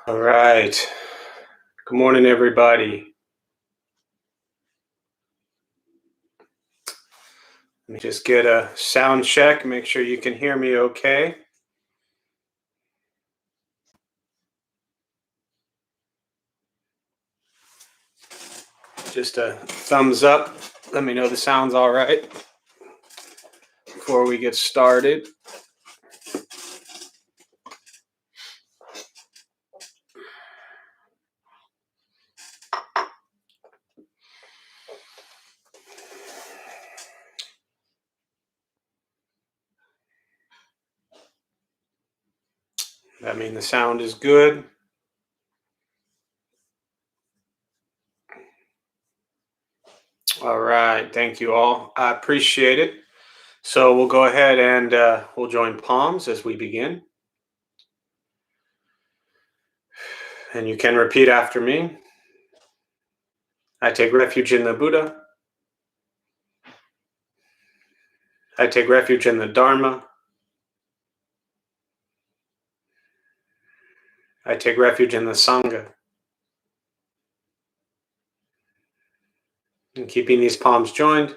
All right. Good morning, everybody. Let me just get a sound check, make sure you can hear me okay. Just a thumbs up. Let me know the sound's all right before we get started. That means the sound is good. All right. Thank you all. I appreciate it. So we'll go ahead and we'll join palms as we begin. And you can repeat after me. I take refuge in the Buddha. I take refuge in the Dharma. I take refuge in the Sangha. And keeping these palms joined.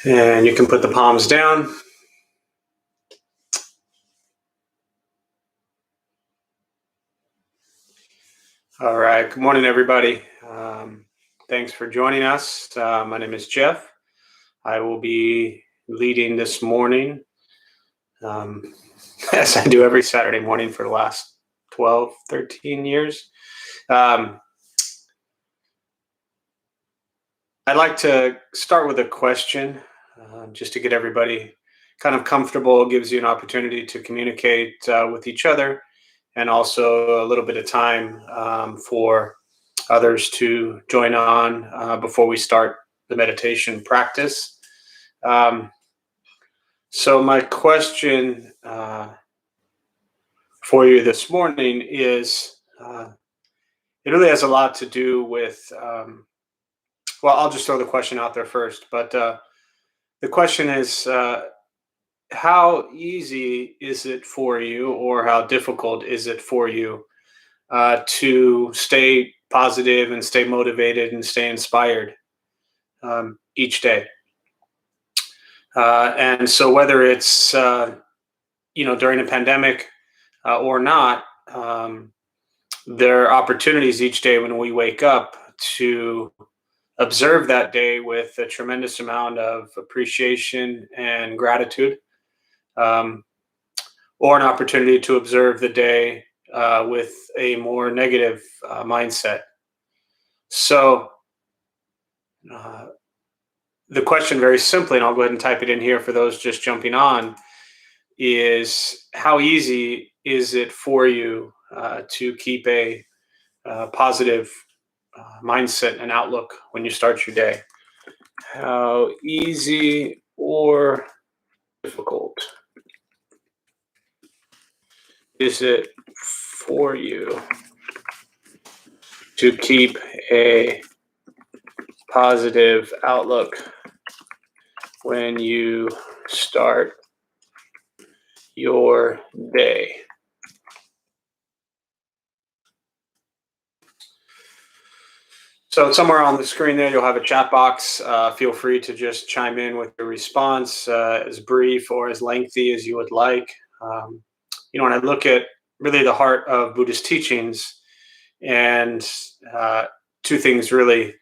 And you can put the palms down. All right. Good morning, everybody. Thanks for joining us. My name is Jeff. I will be leading this morning, as I do every Saturday morning for the last 12, 13 years. I'd like to start with a question, just to get everybody kind of comfortable. It gives you an opportunity to communicate with each other, and also a little bit of time for others to join on before we start the meditation practice. So my question for you this morning is, it really has a lot to do with, well, I'll just throw the question out there first, but the question is, how easy is it for you, or how difficult is it for you to stay positive and stay motivated and stay inspired each day? And so whether it's, during a pandemic or not, there are opportunities each day when we wake up to observe that day with a tremendous amount of appreciation and gratitude, or an opportunity to observe the day with a more negative mindset. So the question, very simply, and I'll go ahead and type it in here for those just jumping on, is how easy is it for you to keep a positive mindset and outlook when you start your day? How easy or difficult is it for you to keep a positive outlook when you start your day? So somewhere on the screen there, you'll have a chat box. Feel free to just chime in with your response, as brief or as lengthy as you would like. When I look at really the heart of Buddhist teachings, and two things really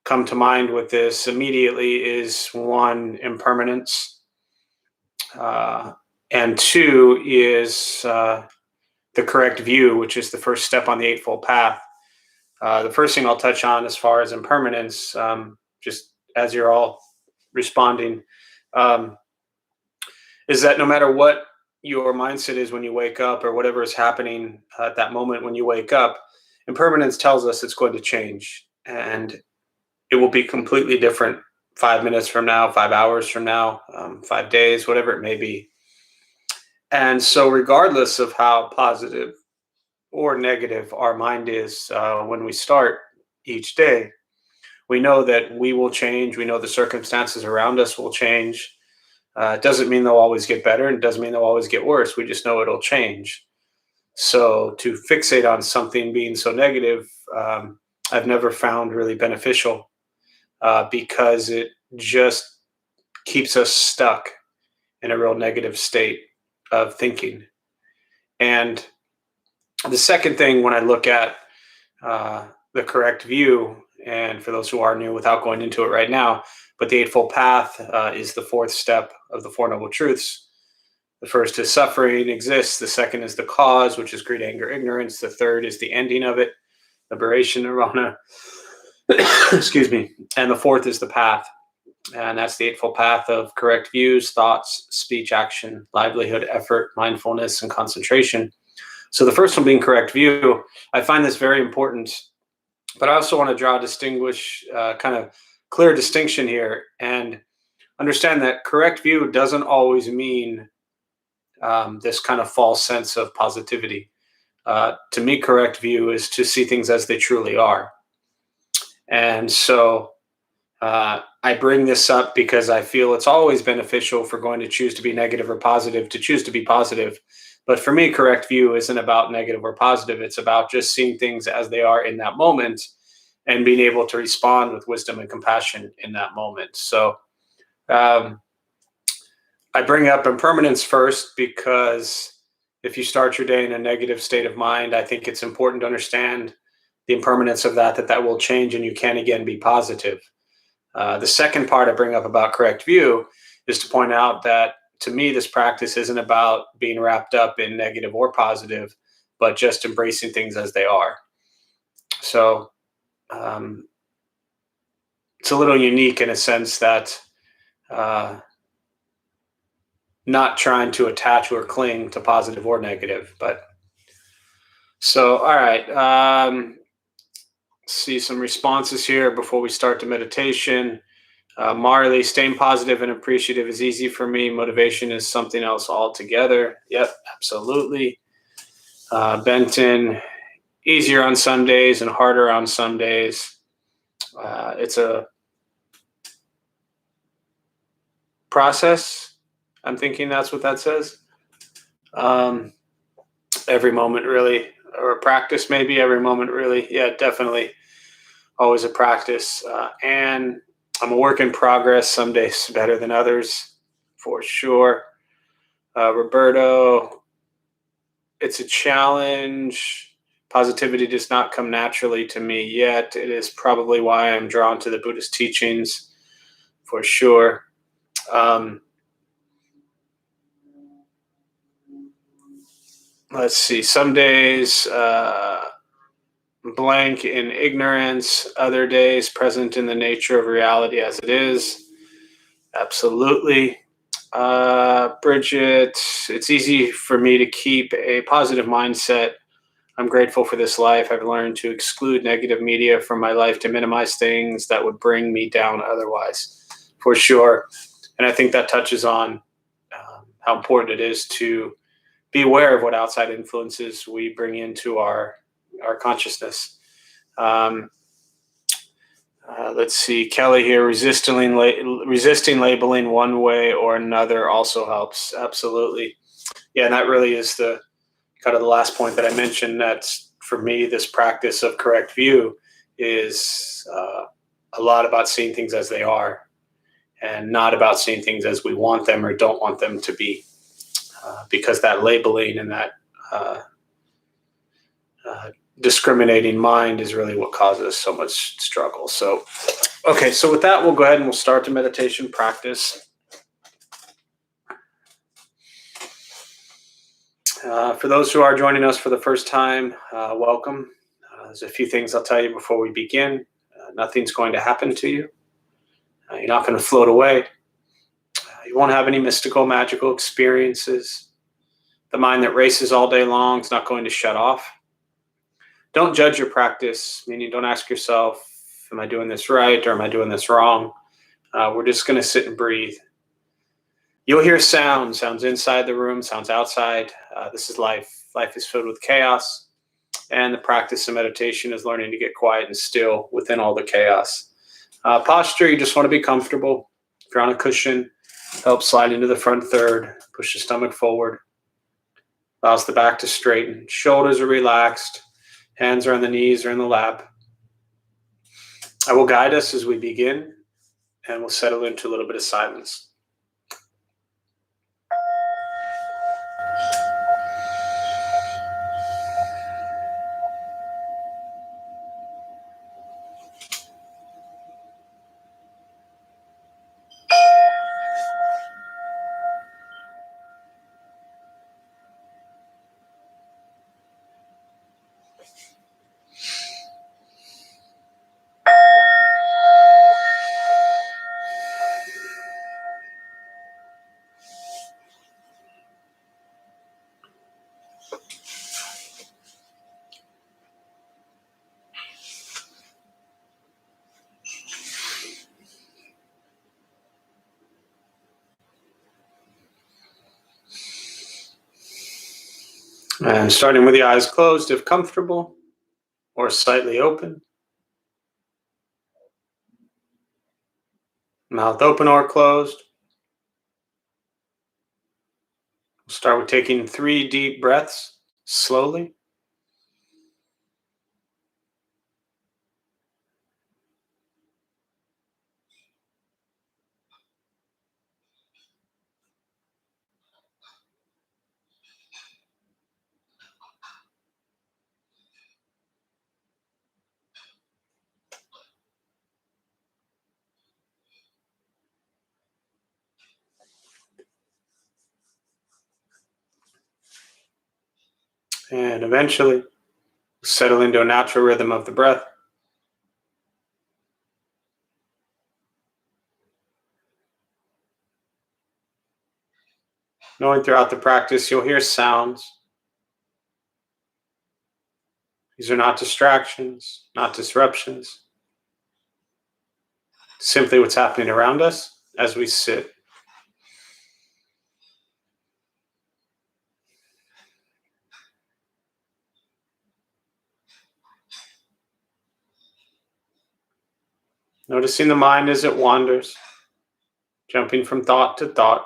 come to mind with this immediately is, one, impermanence, and two is the correct view, which is the first step on the Eightfold Path. The first thing I'll touch on as far as impermanence, just as you're all responding, um, is that no matter what your mindset is when you wake up, or whatever is happening at that moment when you wake up, impermanence tells us it's going to change, and it will be completely different 5 minutes from now, 5 hours from now, 5 days, whatever it may be. And so, regardless of how positive or negative our mind is when we start each day, we know that we will change. We know the circumstances around us will change. It doesn't mean they'll always get better, and it doesn't mean they'll always get worse. We just know it'll change. So to fixate on something being so negative, I've never found really beneficial, because it just keeps us stuck in a real negative state of thinking. And the second thing, when I look at the correct view, and for those who are new, without going into it right now, but the Eightfold Path is the fourth step of the Four Noble Truths. The first is suffering exists. The second is the cause, which is greed, anger, ignorance. The third is the ending of it, liberation, nirvana. Excuse me. And the fourth is the path. And that's the Eightfold Path of correct views, thoughts, speech, action, livelihood, effort, mindfulness, and concentration. So the first one being correct view, I find this very important, but I also want to draw a kind of clear distinction here, and understand that correct view doesn't always mean this kind of false sense of positivity. To me, correct view is to see things as they truly are. And so I bring this up because I feel it's always beneficial for going to choose to be negative or positive, to choose to be positive. But for me, correct view isn't about negative or positive. It's about just seeing things as they are in that moment, and being able to respond with wisdom and compassion in that moment. So I bring up impermanence first, because if you start your day in a negative state of mind, I think it's important to understand the impermanence of that will change, and you can again be positive. The second part I bring up about correct view is to point out that, to me, this practice isn't about being wrapped up in negative or positive, but just embracing things as they are. So it's a little unique in a sense that not trying to attach or cling to positive or negative. But so, all right. See some responses here before we start the meditation. Marley, staying positive and appreciative is easy for me. Motivation is something else altogether. Yep, absolutely. Benton, easier on some days and harder on some days. It's a process. I'm thinking that's what that says. Every moment really, or a practice maybe, every moment really. Yeah, definitely. Always a practice. And I'm a work in progress. Some days better than others, for sure. Roberto, it's a challenge. Positivity does not come naturally to me yet. It is probably why I'm drawn to the Buddhist teachings, for sure. Let's see. Some days blank in ignorance, other days present in the nature of reality as it is. Absolutely. Bridget, it's easy for me to keep a positive mindset. I'm grateful for this life. I've learned to exclude negative media from my life to minimize things that would bring me down otherwise, for sure. And I think that touches on how important it is to be aware of what outside influences we bring into our consciousness. Let's see, Kelly here, resisting labeling one way or another also helps. Absolutely. Yeah, and that really is the kind of the last point that I mentioned. That's, for me, this practice of correct view is a lot about seeing things as they are, and not about seeing things as we want them or don't want them to be, because that labeling and that discriminating mind is really what causes so much struggle. So, okay, so with that, we'll go ahead and we'll start the meditation practice. For those who are joining us for the first time, welcome. There's a few things I'll tell you before we begin. Nothing's going to happen to you. You're not going to float away. You won't have any mystical, magical experiences. The mind that races all day long is not going to shut off. Don't judge your practice, meaning don't ask yourself, am I doing this right or am I doing this wrong? We're just going to sit and breathe. You'll hear sounds inside the room, sounds outside. This is life. Life is filled with chaos. And the practice of meditation is learning to get quiet and still within all the chaos. Posture, you just want to be comfortable. If you're on a cushion, help slide into the front third. Push the stomach forward. Allows the back to straighten. Shoulders are relaxed. Hands are on the knees or in the lap. I will guide us as we begin, and we'll settle into a little bit of silence. And starting with the eyes closed, if comfortable, or slightly open. Mouth open or closed. We'll start with taking 3 deep breaths, slowly. And eventually, settle into a natural rhythm of the breath. Knowing throughout the practice, you'll hear sounds. These are not distractions, not disruptions. Simply what's happening around us as we sit. Noticing the mind as it wanders, jumping from thought to thought.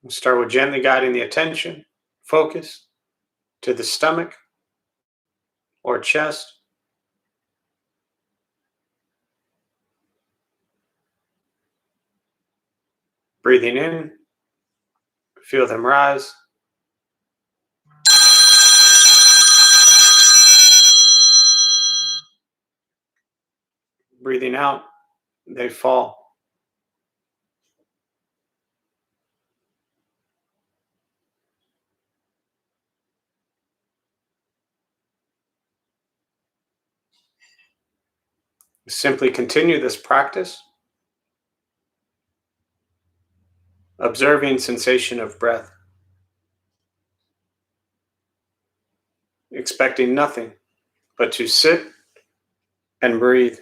We'll start with gently guiding the attention, focus, to the stomach or chest. Breathing in, feel them rise. Breathing out, they fall. Simply continue this practice, observing sensation of breath, expecting nothing but to sit and breathe.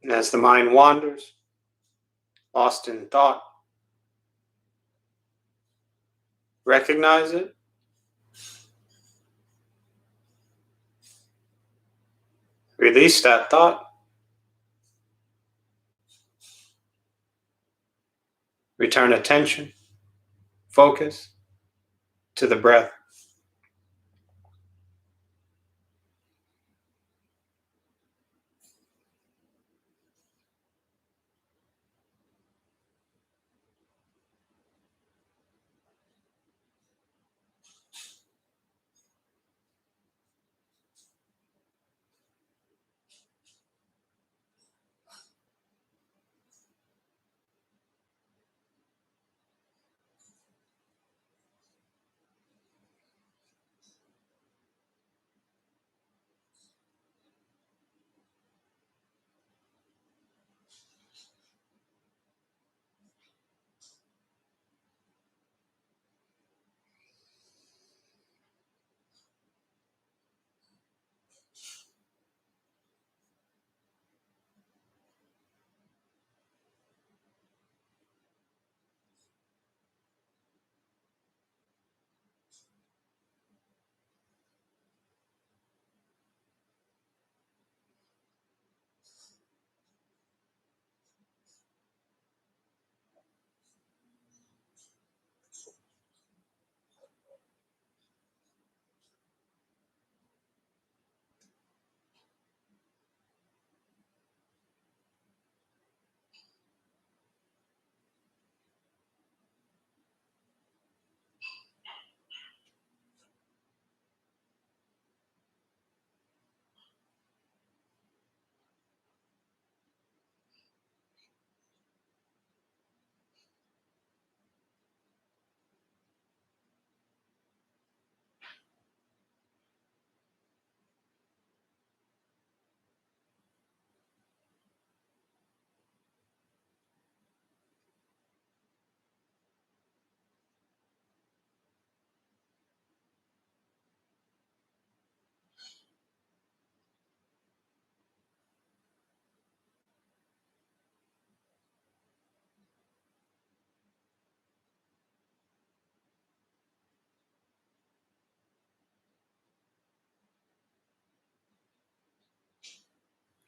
And as the mind wanders, lost in thought, recognize it, release that thought, return attention, focus to the breath.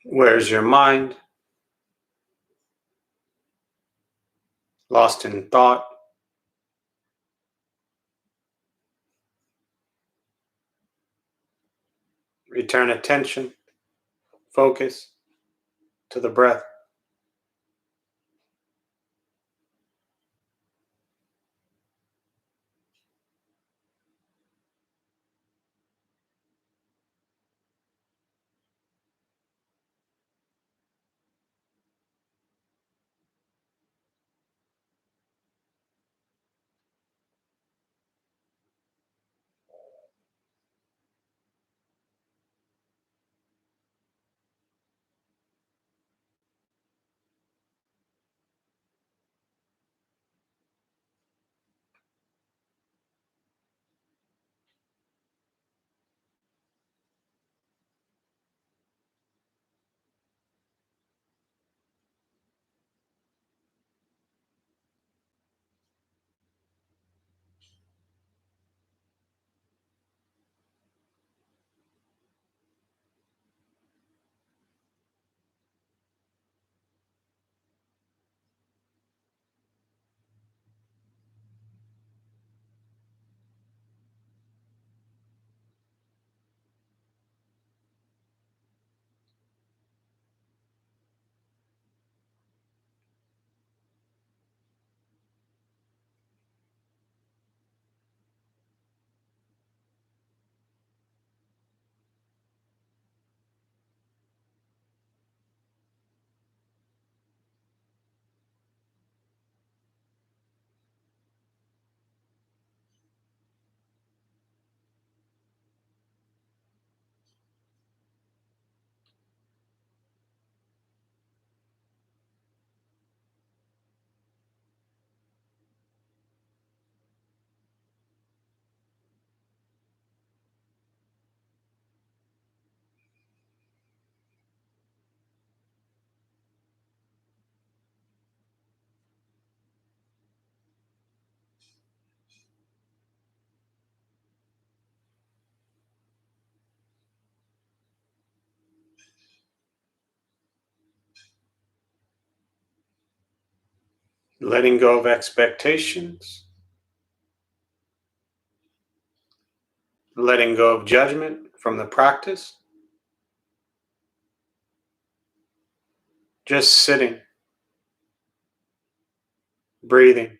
Where's your mind? Lost in thought. Return attention, focus to the breath. letting go of expectations, letting go of judgment from the practice, just sitting, breathing.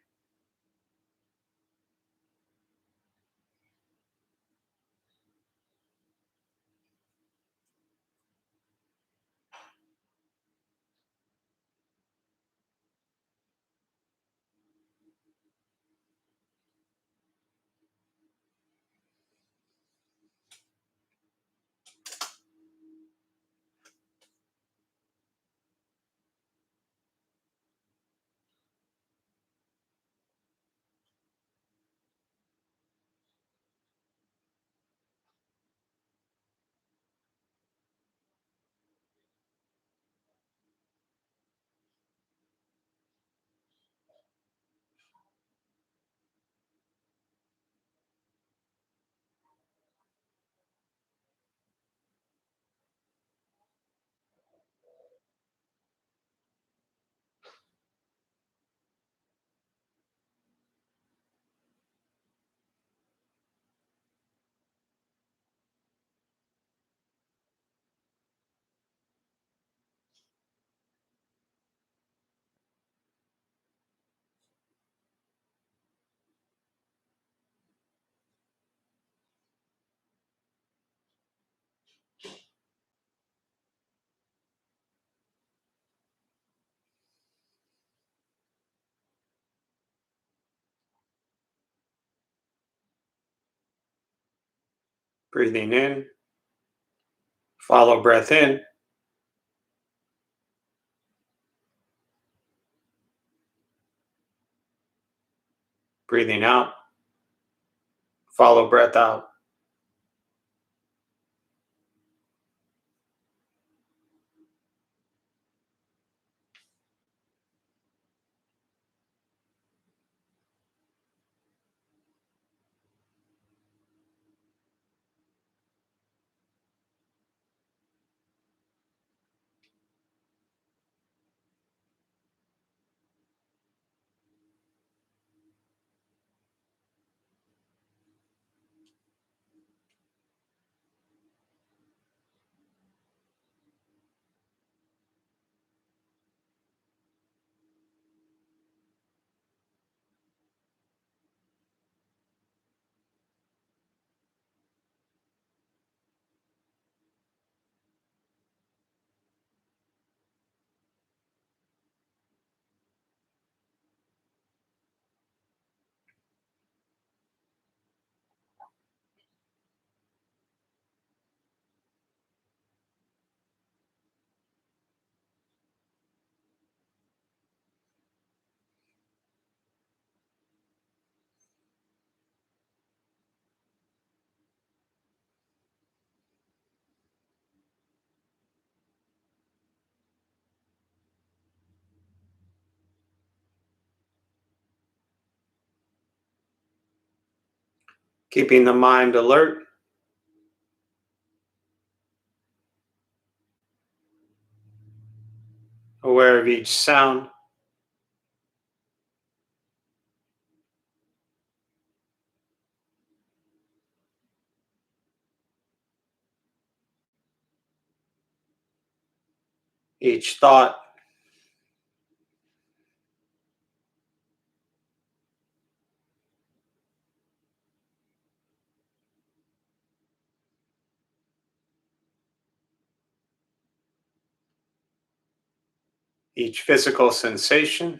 Breathing in, follow breath in, breathing out, follow breath out. Keeping the mind alert, aware of each sound, each thought, each physical sensation,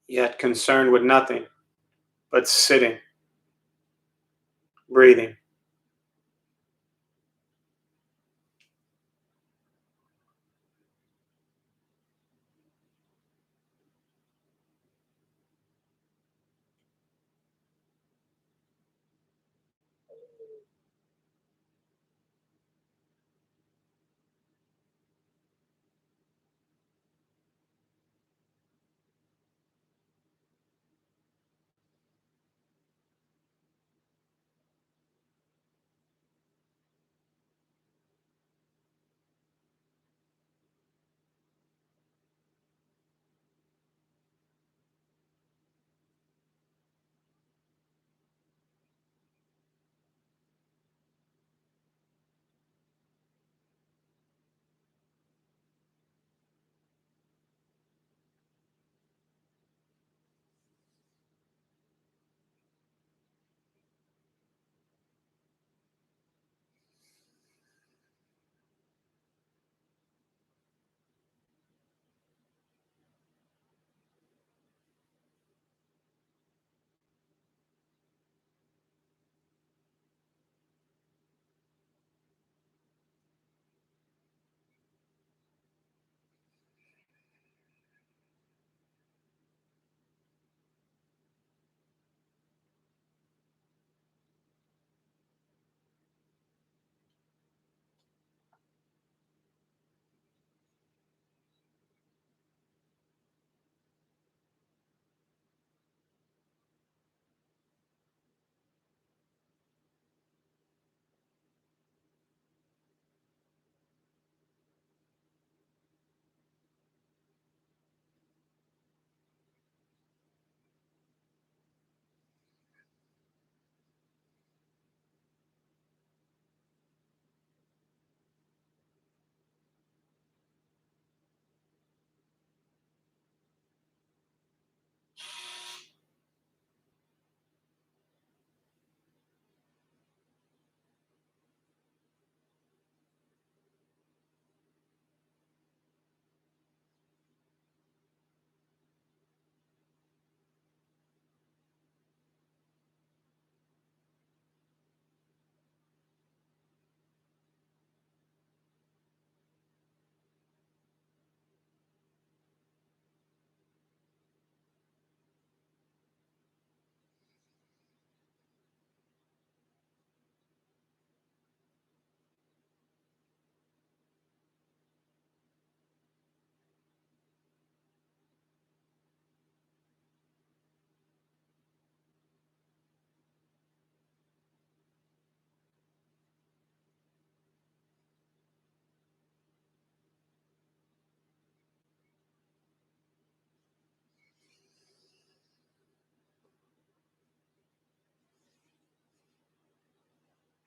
yet concerned with nothing but sitting, breathing.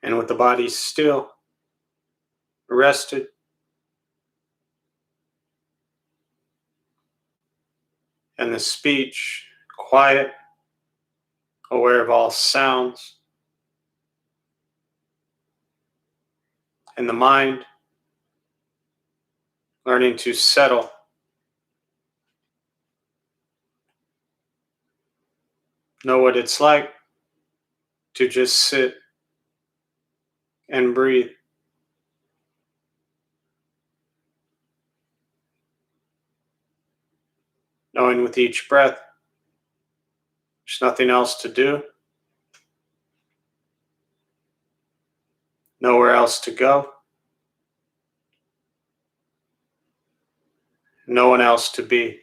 And with the body still, rested, and the speech quiet, aware of all sounds, and the mind learning to settle, know what it's like to just sit and breathe. Knowing with each breath, there's nothing else to do, nowhere else to go, no one else to be.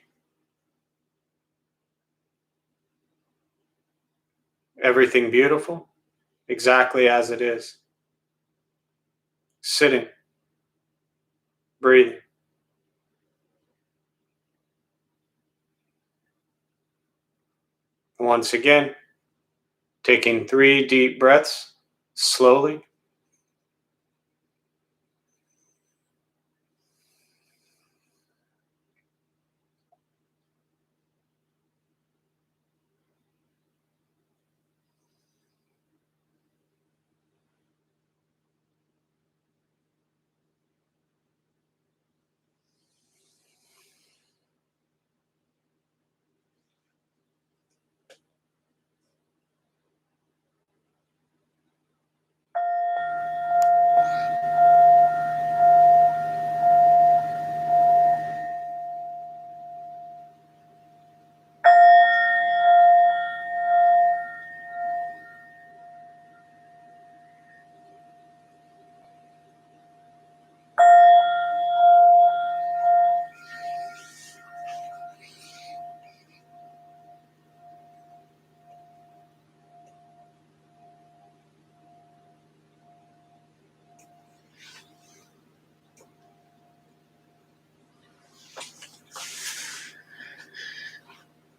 Everything beautiful, exactly as it is. Sitting, breathing. Once again, taking 3 deep breaths, slowly.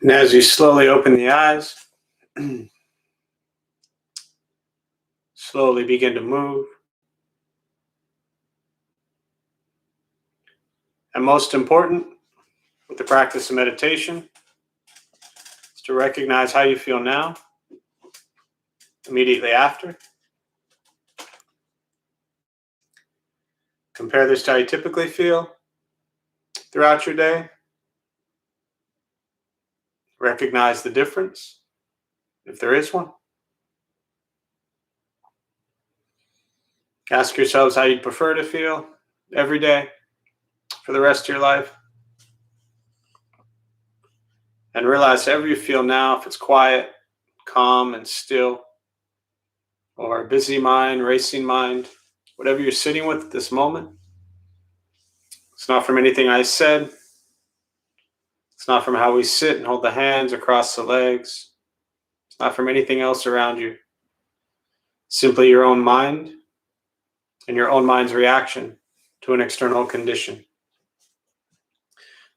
And as you slowly open the eyes, slowly begin to move. And most important, with the practice of meditation, is to recognize how you feel now, immediately after. Compare this to how you typically feel throughout your day. Recognize the difference, if there is one. Ask yourselves how you'd prefer to feel every day for the rest of your life. And realize however you feel now, if it's quiet, calm, and still, or a busy mind, racing mind, whatever you're sitting with at this moment, it's not from anything I said. It's not from how we sit and hold the hands across the legs. It's not from anything else around you. Simply your own mind and your own mind's reaction to an external condition.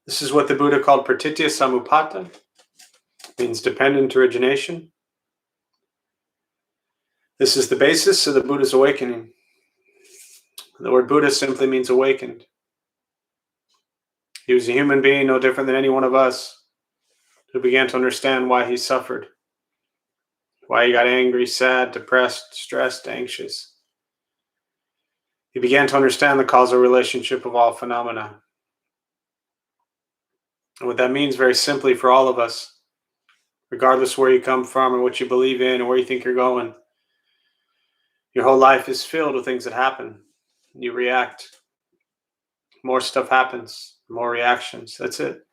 This is what the Buddha called pratitya samuppada, means dependent origination. This is the basis of the Buddha's awakening. The word Buddha simply means awakened. He was a human being no different than any one of us who began to understand why he suffered, why he got angry, sad, depressed, stressed, anxious. He began to understand the causal relationship of all phenomena. And what that means very simply for all of us, regardless where you come from and what you believe in and where you think you're going, your whole life is filled with things that happen. You react. More stuff happens, more reactions. That's it.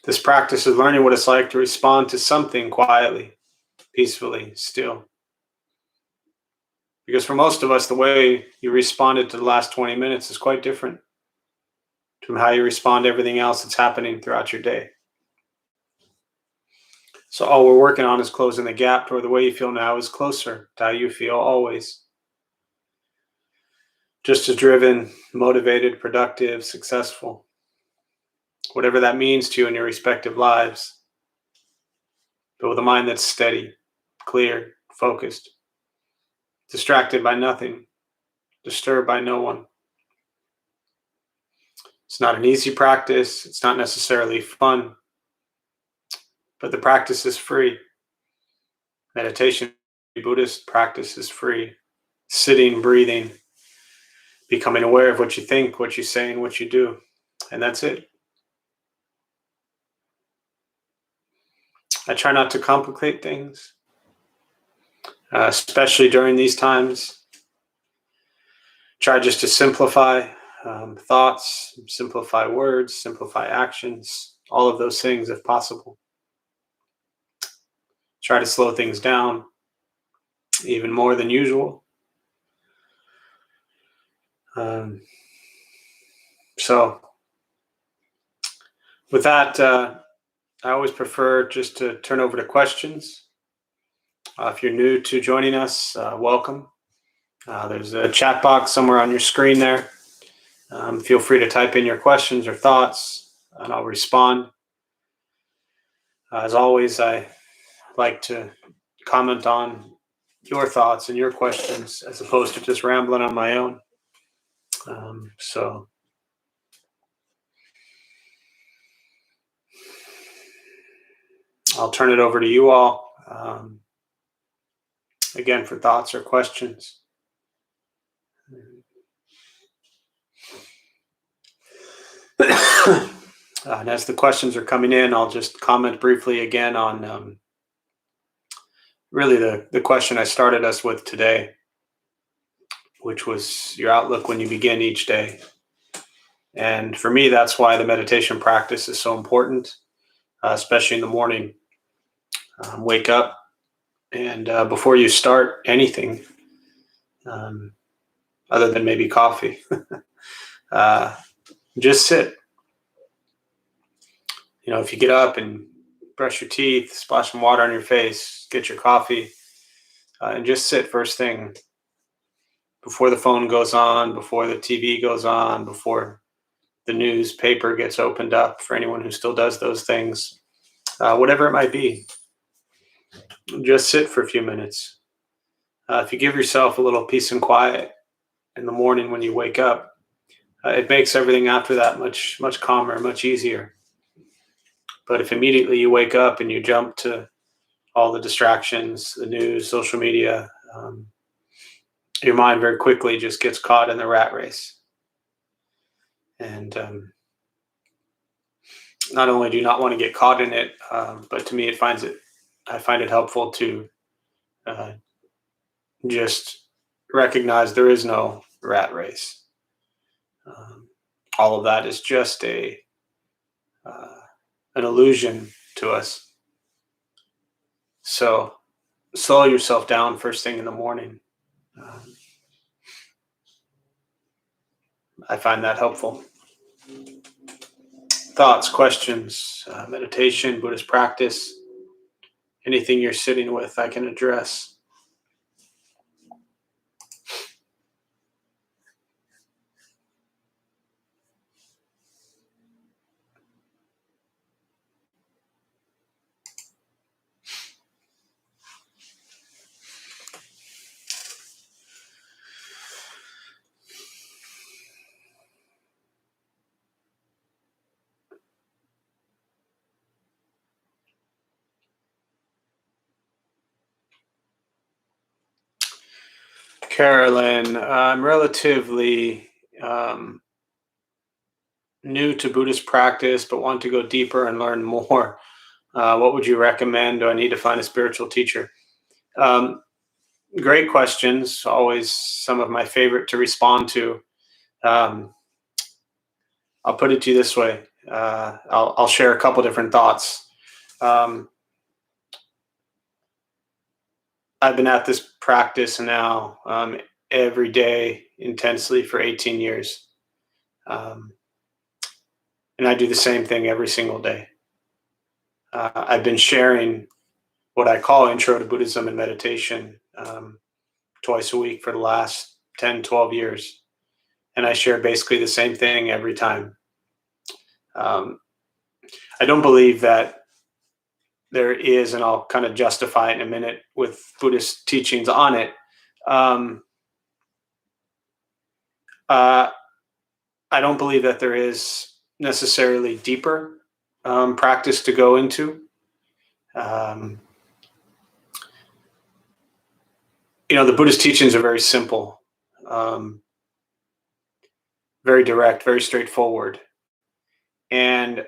This practice is learning what it's like to respond to something quietly, peacefully, still. Because for most of us, the way you responded to the last 20 minutes is quite different from how you respond to everything else that's happening throughout your day. So all we're working on is closing the gap to where the way you feel now is closer to how you feel always. Just as driven, motivated, productive, successful. Whatever that means to you in your respective lives. But with a mind that's steady, clear, focused. distracted by nothing, disturbed by no one. It's not an easy practice. It's not necessarily fun, but the practice is free. Meditation, Buddhist practice is free. Sitting, breathing, becoming aware of what you think, what you say, and what you do. And that's it. I try not to complicate things, especially during these times. Try just to simplify thoughts, simplify words, simplify actions, all of those things if possible. Try to slow things down even more than usual. So with that, I always prefer just to turn over to questions. If you're new to joining us, welcome. There's a chat box somewhere on your screen there. Feel free to type in your questions or thoughts, and I'll respond. As always, I like to comment on your thoughts and your questions as opposed to just rambling on my own. So I'll turn it over to you all, again, for thoughts or questions. And as the questions are coming in, I'll just comment briefly again on really the question I started us with today, which was your outlook when you begin each day. And for me, that's why the meditation practice is so important, especially in the morning. Wake up, and before you start anything, other than maybe coffee, just sit. If you get up and brush your teeth, splash some water on your face, get your coffee, and just sit first thing, before the phone goes on, before the TV goes on, before the newspaper gets opened up, for anyone who still does those things, whatever it might be. Just sit for a few minutes. If you give yourself a little peace and quiet in the morning when you wake up, it makes everything after that much, much calmer, much easier. But if immediately you wake up and you jump to all the distractions, the news, social media, your mind very quickly just gets caught in the rat race. And not only do you not want to get caught in it, but to me, I find it helpful to just recognize there is no rat race. All of that is just an illusion to us. So slow yourself down first thing in the morning. I find that helpful. Thoughts, questions, meditation, Buddhist practice, anything you're sitting with, I can address. Carolyn, I'm relatively new to Buddhist practice, but want to go deeper and learn more. What would you recommend? Do I need to find a spiritual teacher? Great questions. Always some of my favorite to respond to. I'll put it to you this way. I'll share a couple different thoughts. I've been at this practice now every day intensely for 18 years. And I do the same thing every single day. I've been sharing what I call Intro to Buddhism and Meditation twice a week for the last 10, 12 years. And I share basically the same thing every time. I don't believe that there is, and I'll kind of justify it in a minute with Buddhist teachings on it, Um, I don't believe that there is necessarily deeper practice to go into. Um, the Buddhist teachings are very simple, um, very direct, very straightforward. And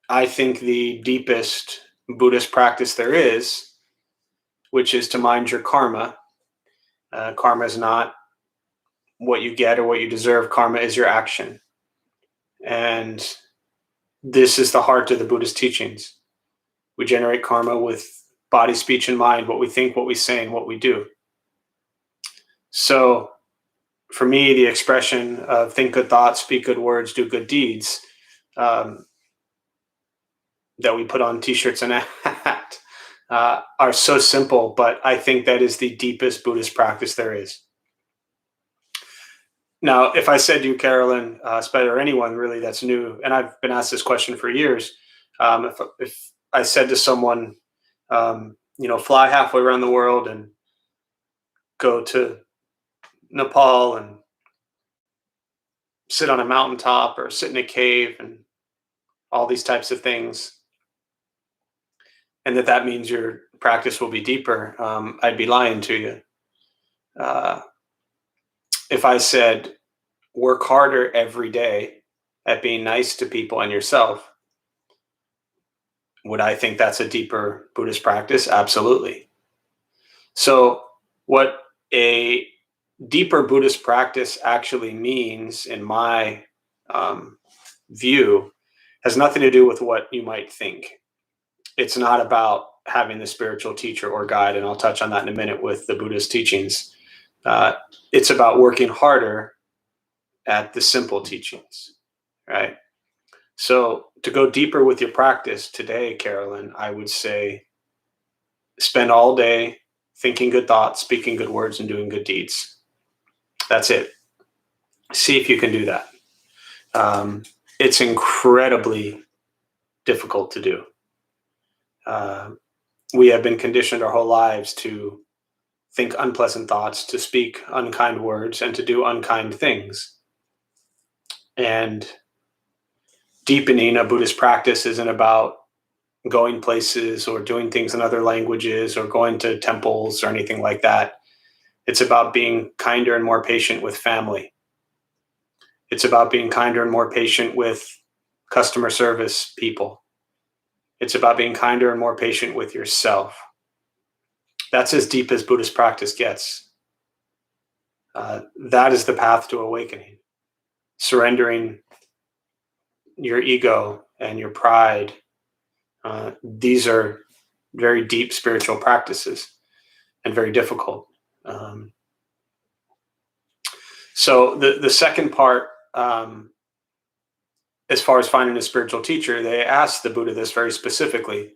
I think the deepest Buddhist practice there is, which is to mind your karma. Karma is not what you get or what you deserve. Karma is your action. And this is the heart of the Buddhist teachings. We generate karma with body, speech, and mind, what we think, what we say, and what we do. So for me, the expression of think good thoughts, speak good words, do good deeds, that we put on t-shirts and a hat, are so simple, but I think that is the deepest Buddhist practice there is. Now, if I said to you, Carolyn, or anyone really that's new, and I've been asked this question for years, if I said to someone, fly halfway around the world and go to Nepal and sit on a mountaintop or sit in a cave and all these types of things, and that means your practice will be deeper, I'd be lying to you. If I said, work harder every day at being nice to people and yourself, would I think that's a deeper Buddhist practice? Absolutely. So what a deeper Buddhist practice actually means, in my view, has nothing to do with what you might think. It's not about having the spiritual teacher or guide, and I'll touch on that in a minute with the Buddhist teachings. It's about working harder at the simple teachings, right? So to go deeper with your practice today, Carolyn, I would say spend all day thinking good thoughts, speaking good words, and doing good deeds. That's it. See if you can do that. It's incredibly difficult to do. We have been conditioned our whole lives to think unpleasant thoughts, to speak unkind words, and to do unkind things. And deepening a Buddhist practice isn't about going places or doing things in other languages or going to temples or anything like that. It's about being kinder and more patient with family. It's about being kinder and more patient with customer service people. It's about being kinder and more patient with yourself. That's as deep as Buddhist practice gets. That is the path to awakening. Surrendering your ego and your pride. These are very deep spiritual practices and very difficult. So the second part, as far as finding a spiritual teacher, they asked the Buddha this very specifically.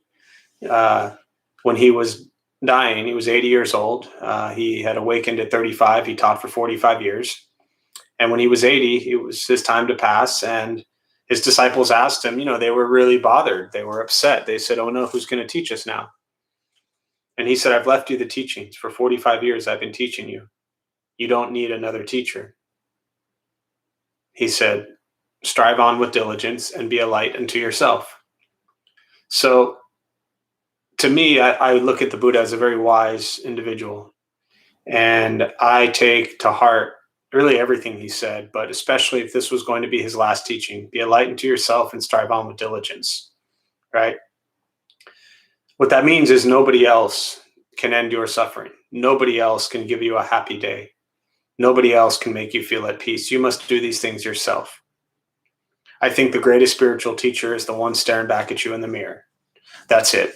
When he was dying, he was 80 years old. He had awakened at 35. He taught for 45 years. And when he was 80, it was his time to pass. And his disciples asked him, they were really bothered. They were upset. They said, oh no, who's going to teach us now? And he said, I've left you the teachings. For 45 years, I've been teaching you. You don't need another teacher. He said, strive on with diligence and be a light unto yourself. So to me, I look at the Buddha as a very wise individual. And I take to heart really everything he said, but especially if this was going to be his last teaching, be a light unto yourself and strive on with diligence, right? What that means is nobody else can end your suffering. Nobody else can give you a happy day. Nobody else can make you feel at peace. You must do these things yourself. I think the greatest spiritual teacher is the one staring back at you in the mirror. That's it.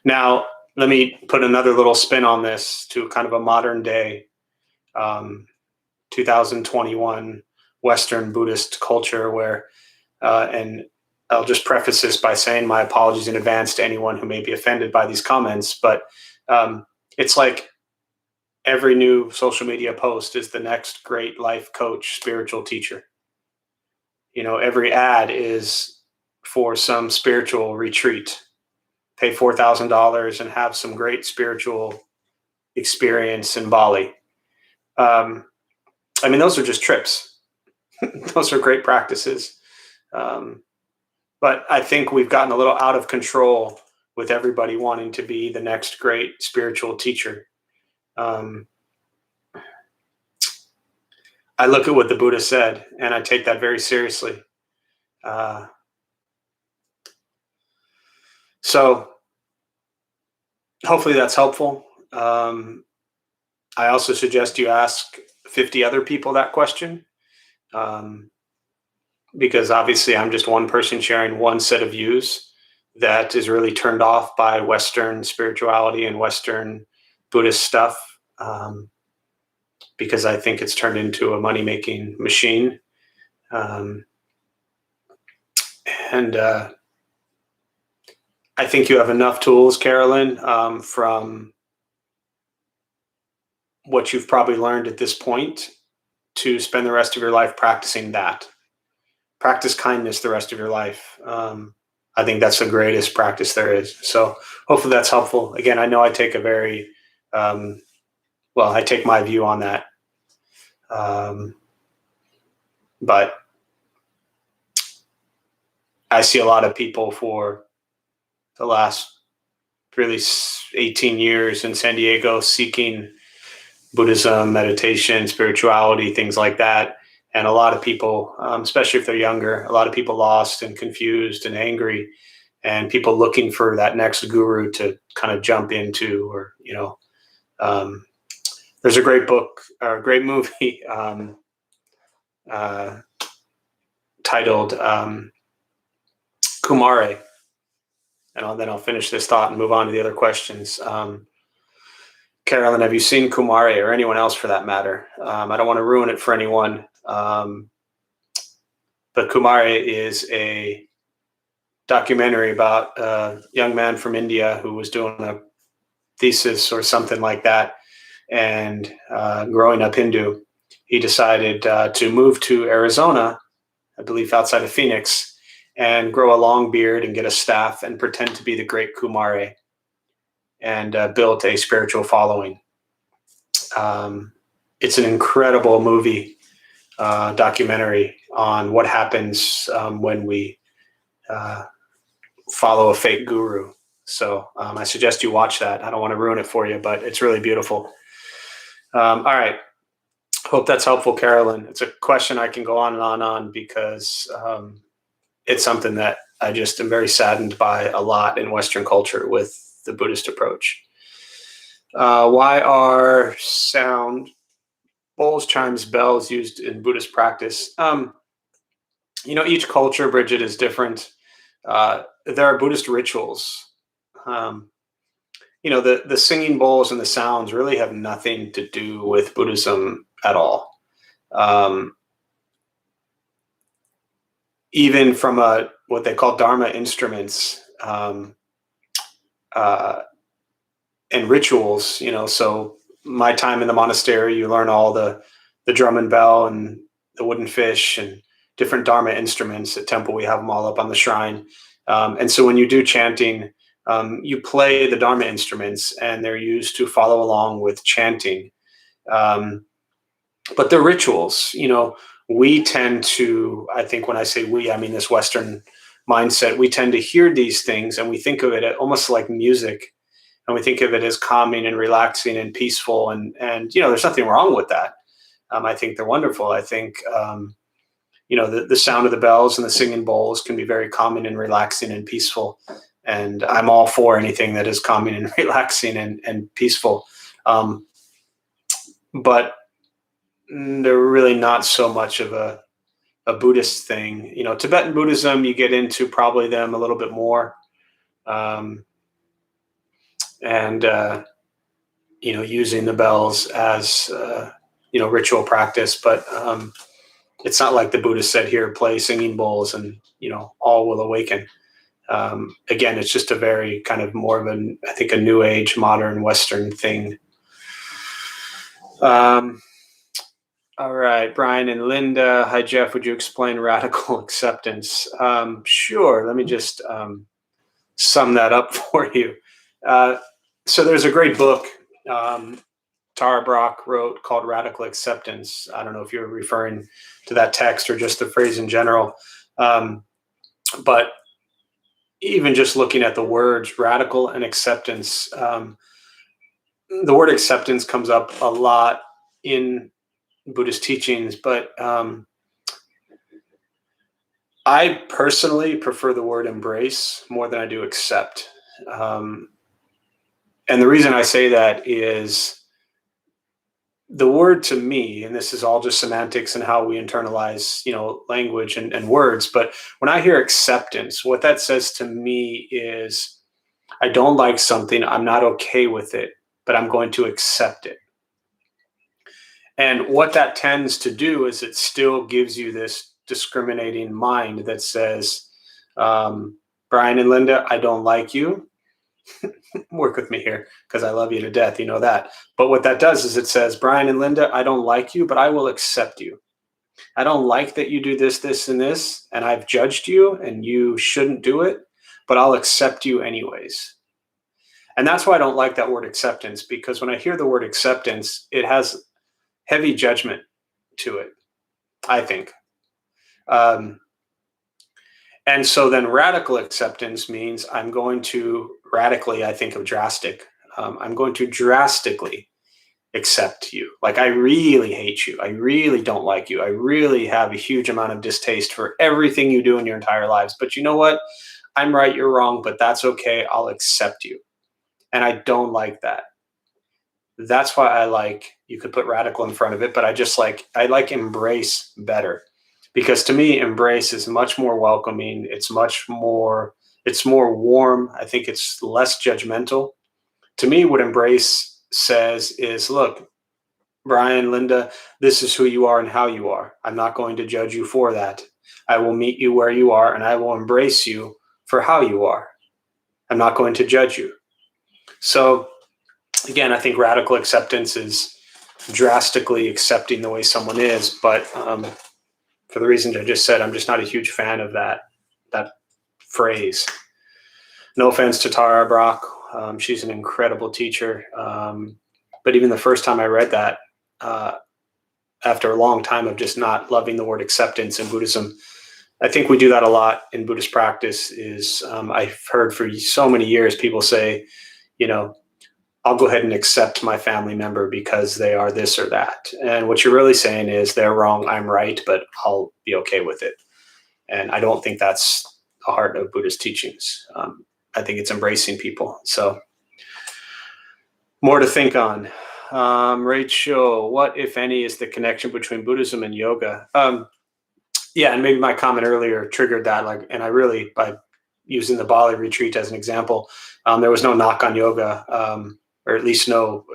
Now, let me put another little spin on this to kind of a modern day, 2021 Western Buddhist culture where, and I'll just preface this by saying my apologies in advance to anyone who may be offended by these comments, but it's like every new social media post is the next great life coach, spiritual teacher. Every ad is for some spiritual retreat. Pay $4,000 and have some great spiritual, experience in Bali. I mean, those are just trips. Those are great practices. But I think we've gotten a little out of control with everybody wanting to be the next great spiritual teacher. I look at what the Buddha said, and I take that very seriously. So hopefully that's helpful. I also suggest you ask 50 other people that question, because obviously I'm just one person sharing one set of views that is really turned off by Western spirituality and Western Buddhist stuff, because I think it's turned into a money-making machine. And I think you have enough tools, Carolyn, from what you've probably learned at this point to spend the rest of your life practicing that. Practice kindness the rest of your life. I think that's the greatest practice there is. So hopefully that's helpful. Again, I know I take a very, I take my view on that. But I see a lot of people for the last really 18 years in San Diego seeking Buddhism, meditation, spirituality, things like that. And a lot of people, especially if they're younger, a lot of people lost and confused and angry, and people looking for that next guru to kind of jump into, or, there's a great book or a great movie titled Kumare. And then I'll finish this thought and move on to the other questions. Carolyn, have you seen Kumare, or anyone else for that matter? I don't want to ruin it for anyone. But Kumare is a documentary about a young man from India who was doing a thesis or something like that. And growing up Hindu, he decided to move to Arizona, I believe outside of Phoenix, and grow a long beard and get a staff and pretend to be the great Kumare, and built a spiritual following. It's an incredible movie, documentary on what happens when we follow a fake guru. So I suggest you watch that. I don't want to ruin it for you, but it's really beautiful. All right. Hope that's helpful, Carolyn. It's a question I can go on and on because it's something that I just am very saddened by a lot in Western culture with the Buddhist approach. Why are sound, bowls, chimes, bells used in Buddhist practice? Each culture, Bridget, is different. There are Buddhist rituals. The singing bowls and the sounds really have nothing to do with Buddhism at all. Even from what they call Dharma instruments and rituals, so my time in the monastery, you learn all the drum and bell and the wooden fish and different Dharma instruments. At temple, we have them all up on the shrine. And so when you do chanting, you play the Dharma instruments, and they're used to follow along with chanting. But the rituals, we tend to, I think when I say we, I mean this Western mindset, we tend to hear these things and we think of it almost like music, and we think of it as calming and relaxing and peaceful. And there's nothing wrong with that. I think they're wonderful. I think, the sound of the bells and the singing bowls can be very calming and relaxing and peaceful. And I'm all for anything that is calming and relaxing and peaceful. But they're really not so much of a Buddhist thing. Tibetan Buddhism, you get into probably them a little bit more. Using the bells as, ritual practice. But it's not like the Buddha said here, play singing bowls and, all will awaken. Again, it's just a very kind of more of a new age, modern Western thing. All right, Brian and Linda. Hi, Jeff. Would you explain radical acceptance? Sure. Let me just sum that up for you. So there's a great book Tara Brach wrote called Radical Acceptance. I don't know if you're referring to that text or just the phrase in general. But even just looking at the words radical and acceptance, the word acceptance comes up a lot in Buddhist teachings, but I personally prefer the word embrace more than I do accept. And the reason I say that is the word to me, and this is all just semantics and how we internalize, language and words. But when I hear acceptance, what that says to me is I don't like something, I'm not okay with it, but I'm going to accept it. And what that tends to do is it still gives you this discriminating mind that says, Brian and Linda, I don't like you. Work with me here because I love you to death. You know that. But what that does is it says, Brian and Linda, I don't like you, but I will accept you. I don't like that you do this, this, and this, and I've judged you and you shouldn't do it, but I'll accept you anyways. And that's why I don't like that word acceptance, because when I hear the word acceptance, it has heavy judgment to it, I think. And so then radical acceptance means I'm going to radically, I think of drastic. I'm going to drastically accept you. Like I really hate you. I really don't like you. I really have a huge amount of distaste for everything you do in your entire lives. But you know what? I'm right, you're wrong, but that's okay. I'll accept you. And I don't like that. That's why you could put radical in front of it, but I like embrace better. Because to me, embrace is much more welcoming. It's more warm. I think it's less judgmental. To me, what embrace says is, look, Brian, Linda, this is who you are and how you are. I'm not going to judge you for that. I will meet you where you are and I will embrace you for how you are. I'm not going to judge you. So again, I think radical acceptance is drastically accepting the way someone is, but for the reasons I just said, I'm just not a huge fan of that phrase. No offense to Tara Brach. She's an incredible teacher. But even the first time I read that, after a long time of just not loving the word acceptance in Buddhism, I think we do that a lot in Buddhist practice. I've heard for so many years people say, I'll go ahead and accept my family member because they are this or that. And what you're really saying is they're wrong, I'm right, but I'll be okay with it. And I don't think that's the heart of Buddhist teachings. I think it's embracing people. So more to think on. Rachel, what, if any, is the connection between Buddhism and yoga? Yeah, and maybe my comment earlier triggered that. And I really, by using the Bali retreat as an example, there was no knock on yoga. Or at least no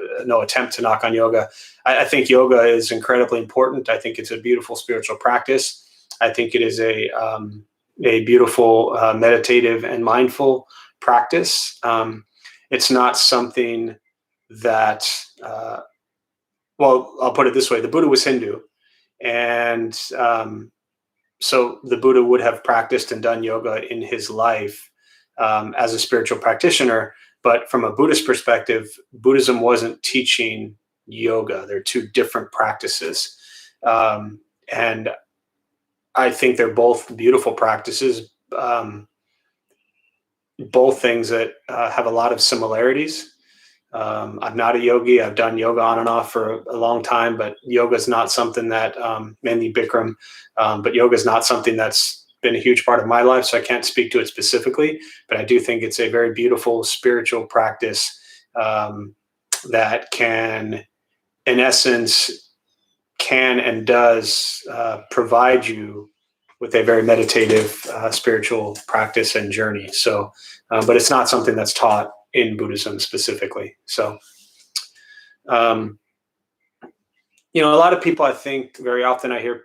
attempt to knock on yoga. I think yoga is incredibly important. I think it's a beautiful spiritual practice. I think it is a beautiful meditative and mindful practice. It's not something that, I'll put it this way. The Buddha was Hindu. And so the Buddha would have practiced and done yoga in his life as a spiritual practitioner. But from a Buddhist perspective, Buddhism wasn't teaching yoga. They're two different practices. And I think they're both beautiful practices, both things that have a lot of similarities. I'm not a yogi. I've done yoga on and off for a long time, but yoga is not something that, mainly Bikram, but yoga is not something that's been a huge part of my life, so I can't speak to it specifically, but I do think it's a very beautiful spiritual practice that can, in essence, can and does provide you with a very meditative spiritual practice and journey. So, but it's not something that's taught in Buddhism specifically. So, a lot of people, I think, very often I hear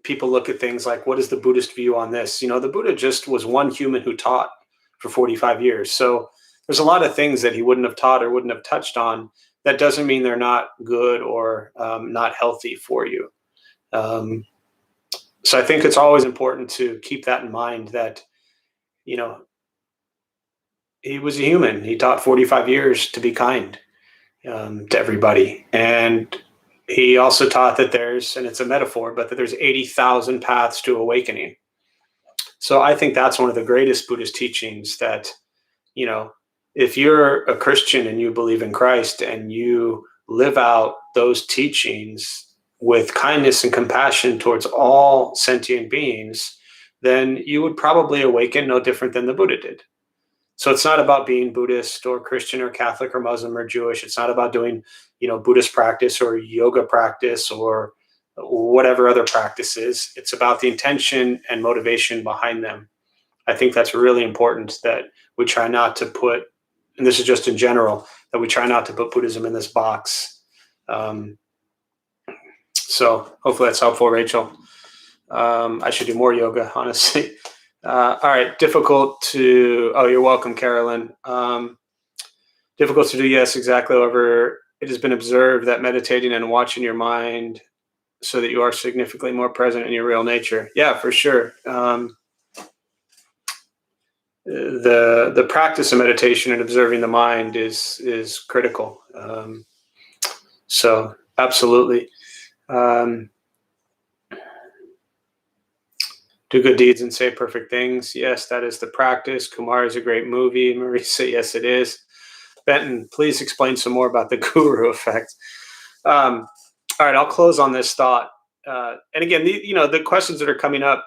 people look at things like, what is the Buddhist view on this? The Buddha just was one human who taught for 45 years. So there's a lot of things that he wouldn't have taught or wouldn't have touched on. That doesn't mean they're not good or not healthy for you. So I think it's always important to keep that in mind that, he was a human. He taught 45 years to be kind. to everybody. And he also taught that there's, and it's a metaphor, but that there's 80,000 paths to awakening. So I think that's one of the greatest Buddhist teachings, that, you know, if you're a Christian and you believe in Christ and you live out those teachings with kindness and compassion towards all sentient beings, then you would probably awaken no different than the Buddha did. So it's not about being Buddhist or Christian or Catholic or Muslim or Jewish. It's not about doing, Buddhist practice or yoga practice or whatever other practices. It's about the intention and motivation behind them. I think that's really important, that we try not to put, and this is just in general, that we try not to put Buddhism in this box. So hopefully that's helpful, Rachel. I should do more yoga, honestly. All right, difficult to, oh, you're welcome, Carolyn. Difficult to do, yes, exactly. However, it has been observed that meditating and watching your mind so that you are significantly more present in your real nature. Yeah, for sure. The practice of meditation and observing the mind is critical. So absolutely. Do good deeds and say perfect things. Yes, that is the practice. Kumar is a great movie. Marisa, yes, it is. Benton, please explain some more about the guru effect. All right, I'll close on this thought. And again, the questions that are coming up,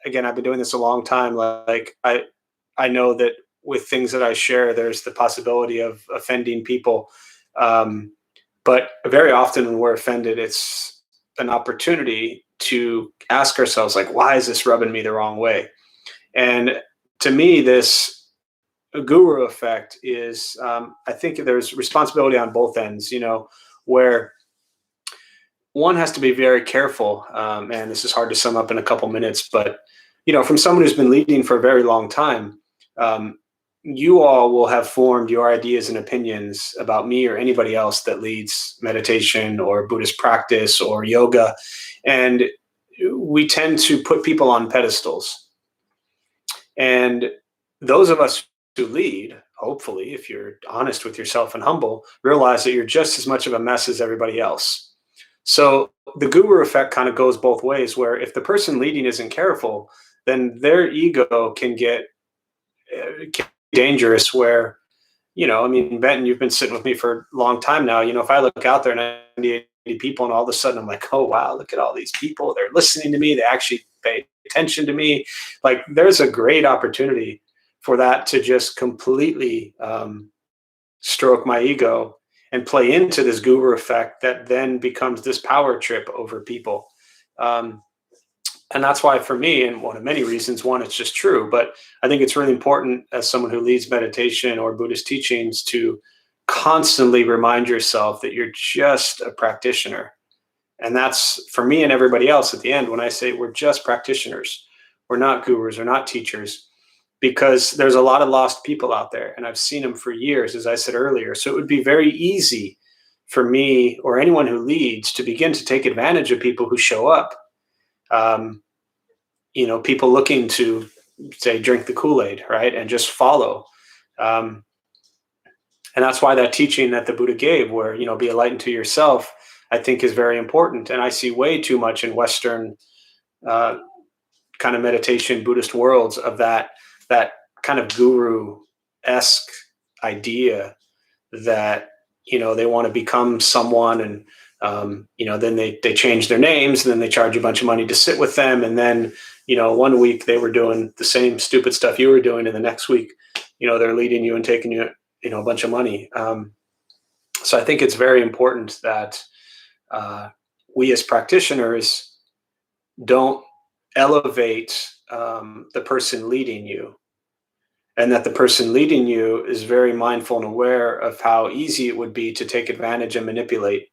again, I've been doing this a long time. Like I know that with things that I share, there's the possibility of offending people. But very often when we're offended, it's an opportunity to ask ourselves, like, why is this rubbing me the wrong way? And to me, this guru effect is, I think there's responsibility on both ends, where one has to be very careful. And this is hard to sum up in a couple minutes, but, from someone who's been leading for a very long time, you all will have formed your ideas and opinions about me or anybody else that leads meditation or Buddhist practice or yoga. And we tend to put people on pedestals. And those of us who lead, hopefully, if you're honest with yourself and humble, realize that you're just as much of a mess as everybody else. So the guru effect kind of goes both ways, where if the person leading isn't careful, then their ego can get dangerous, where, Benton, you've been sitting with me for a long time now. If I look out there and 90, 80 people and all of a sudden I'm like, oh, wow, look at all these people. They're listening to me. They actually pay attention to me. Like, there's a great opportunity for that to just completely stroke my ego and play into this guru effect that then becomes this power trip over people. And that's why, for me, and one of many reasons, one, it's just true, but I think it's really important as someone who leads meditation or Buddhist teachings to constantly remind yourself that you're just a practitioner. And that's, for me and everybody else, at the end, when I say we're just practitioners, we're not gurus, we're not teachers, because there's a lot of lost people out there, and I've seen them for years, as I said earlier. So it would be very easy for me or anyone who leads to begin to take advantage of people who show up. People looking to, say, drink the Kool-Aid, right, and just follow. And that's why that teaching that the Buddha gave, where, be a light unto yourself, I think is very important. And I see way too much in Western kind of meditation Buddhist worlds of that kind of guru-esque idea that, they want to become someone, and then they change their names, and then they charge a bunch of money to sit with them. And then, 1 week they were doing the same stupid stuff you were doing, and the next week, they're leading you and taking you, a bunch of money. So I think it's very important that we as practitioners don't elevate the person leading you, and that the person leading you is very mindful and aware of how easy it would be to take advantage and manipulate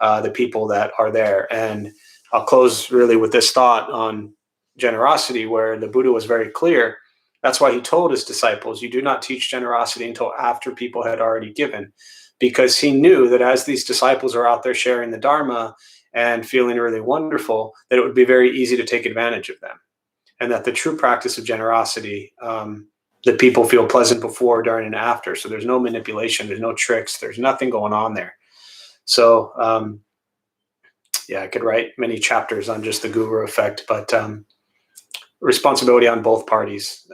the people that are there. And I'll close really with this thought on generosity, where the Buddha was very clear. That's why he told his disciples, you do not teach generosity until after people had already given, because he knew that as these disciples are out there sharing the Dharma and feeling really wonderful, that it would be very easy to take advantage of them. And that the true practice of generosity that people feel pleasant before, during, and after. So there's no manipulation, there's no tricks, there's nothing going on there. So I could write many chapters on just the guru effect, but responsibility on both parties.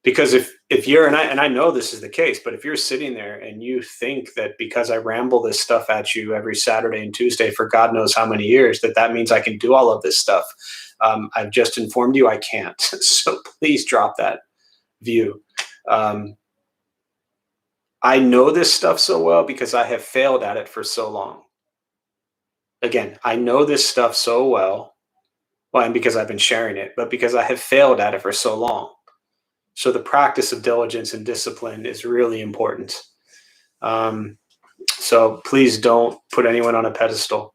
Because if you're, and I know this is the case, but if you're sitting there and you think that because I ramble this stuff at you every Saturday and Tuesday for God knows how many years, that means I can do all of this stuff, I've just informed you I can't. So please drop that view. I know this stuff so well because I have failed at it for so long. Again, I know this stuff so well, and because I've been sharing it, but because I have failed at it for so long. So the practice of diligence and discipline is really important. So please don't put anyone on a pedestal,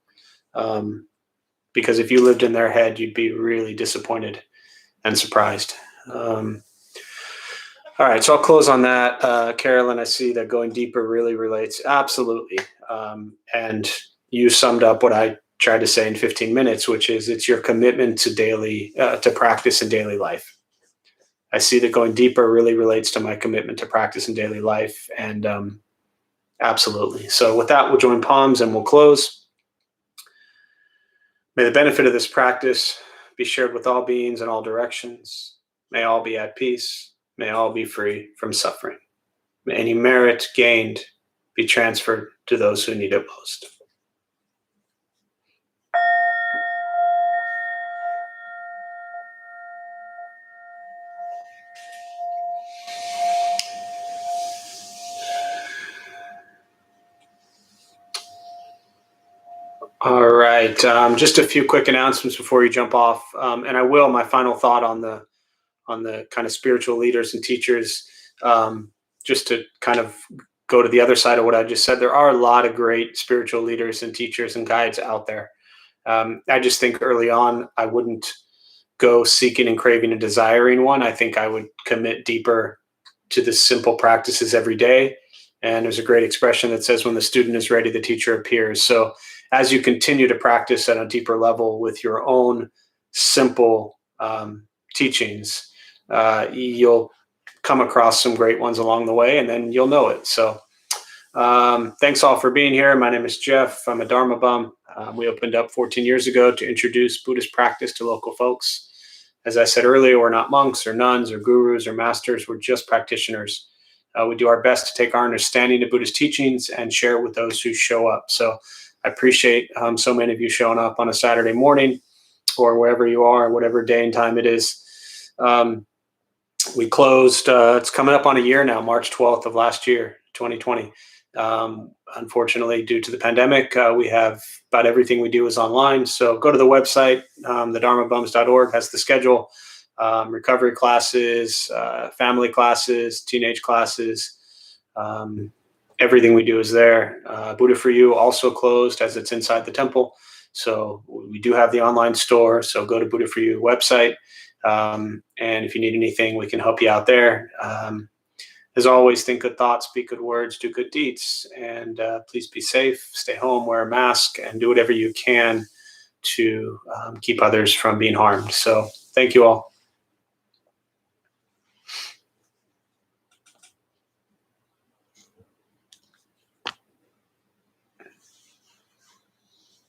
because if you lived in their head, you'd be really disappointed and surprised. All right, so I'll close on that. Carolyn, I see that going deeper really relates. Absolutely. And you summed up what I tried to say in 15 minutes, which is it's your commitment to to practice in daily life. I see that going deeper really relates to my commitment to practice in daily life. And absolutely. So with that, we'll join palms and we'll close. May the benefit of this practice be shared with all beings in all directions. May all be at peace. May all be free from suffering. May any merit gained be transferred to those who need it most. All right, just a few quick announcements before you jump off, and I will, my final thought on the kind of spiritual leaders and teachers, just to kind of go to the other side of what I just said. There are a lot of great spiritual leaders and teachers and guides out there. I just think early on, I wouldn't go seeking and craving and desiring one. I think I would commit deeper to the simple practices every day. And there's a great expression that says, when the student is ready, the teacher appears. So as you continue to practice at a deeper level with your own simple teachings, you'll come across some great ones along the way, and then you'll know it. So thanks all for being here. My name is Jeff. I'm a Dharma bum. We opened up 14 years ago to introduce Buddhist practice to local folks. As I said earlier, we're not monks or nuns or gurus or masters. We're just practitioners. We do our best to take our understanding of Buddhist teachings and share it with those who show up. So I appreciate so many of you showing up on a Saturday morning or wherever you are, whatever day and time it is. We closed, it's coming up on a year now, March 12th of last year, 2020. Unfortunately, due to the pandemic, we have about everything we do is online. So go to the website, thedharmabums.org has the schedule, recovery classes, family classes, teenage classes. Everything we do is there. Buddha for You also closed as it's inside the temple. So we do have the online store. So go to Buddha for You website. And if you need anything, we can help you out there. As always, think good thoughts, speak good words, do good deeds, and please be safe, stay home, wear a mask, and do whatever you can to keep others from being harmed. So thank you all.